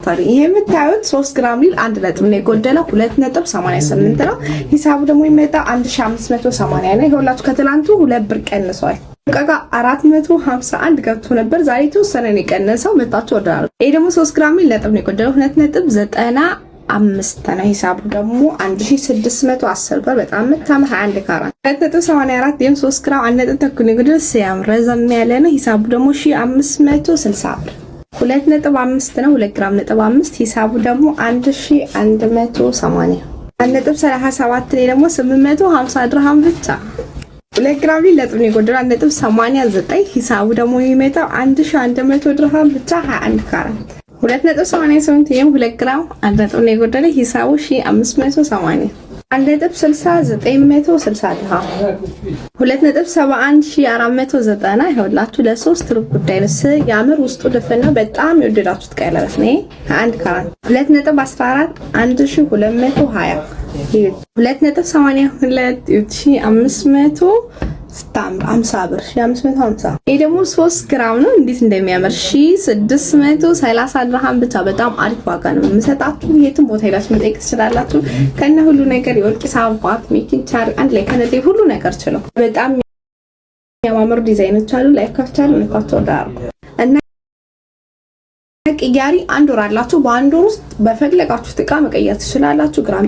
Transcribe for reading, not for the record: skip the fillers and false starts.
ይሄ የምታዩት 3 ግራም ሊል 1 ነጥብ ነው የጎደለው 2.88 ነው። ሂሳቡ ደግሞ ይመጣ 1580 ነው። ይኸውላችሁ ከትላንቱ 2 ብር ቀንሷል። ቀጋ 451 ገብቶ ነበር። ዛሬ ተወሰነ ነው የቀነሰው። መጣችሁ ወዳሩ። ይሄ ደግሞ 3 ግራም ሊል ነጥብ ነው የጎደለው 2.95 ነው። ሂሳቡ ደግሞ 1610 ብር። በጣም መታመ 21 ካራት 2.84 ይሄም 3 ግራም 1 ነጥብ ተኩል ነው የጎደለው። ሲያም ረዘም ያለ ነው። ሂሳቡ ደግሞ 1560 ብር 2.5 ነው 2 ግራም ነጥብ 5 ሂሳቡ ደግሞ 1180 1.37 ላይ ደግሞ 850 ድርሃም ብቻ 2 ግራም ነጥብ ነው የጎደለው 1.89 ሂሳቡ ደግሞ የሚመጣው 1100 ድርሃም ብቻ 21 ካራት 2.88 ይሄም 2 ግራም 1 ነጥብ ነው የጎደለው ሂሳቡ 1580 1.6960 ድርሃም 2.71490 ይኸውላችሁ ለ3 ሩብ ጉዳይ ነው። ያምር ውስጡ ድፍን ነው። በጣም የወደዳችሁት ቀለበት ነው። 21 ካራት 2.14 1220 2.82 ስታምር 50 ብር 1550 ይሄ ደግሞ 3 ግራም ነው። እንዴት እንደሚያምር 1630 ድርሃም ብቻ በጣም አሪፍ ዋጋ ነው የምሰጣችሁ። የትም ቦታ ሄዳችሁ መጠየቅ ትችላላችሁ። ከነ ሁሉ ነገር የወርቅ ሳባት ሜኪንግ ቻር አንድ ላይ ከነዚህ ሁሉ ነገር ችለው በጣም የሚያማምሩ ዲዛይኖች አሉ። ላይፍ ካፍቻሉ ነካቸው ዳር እና ቅያሪ 1 ወር አላችሁ። በ1 ወር ውስጥ በፈለጋችሁት ዕቃ መቀየር ትችላላችሁ። ግራም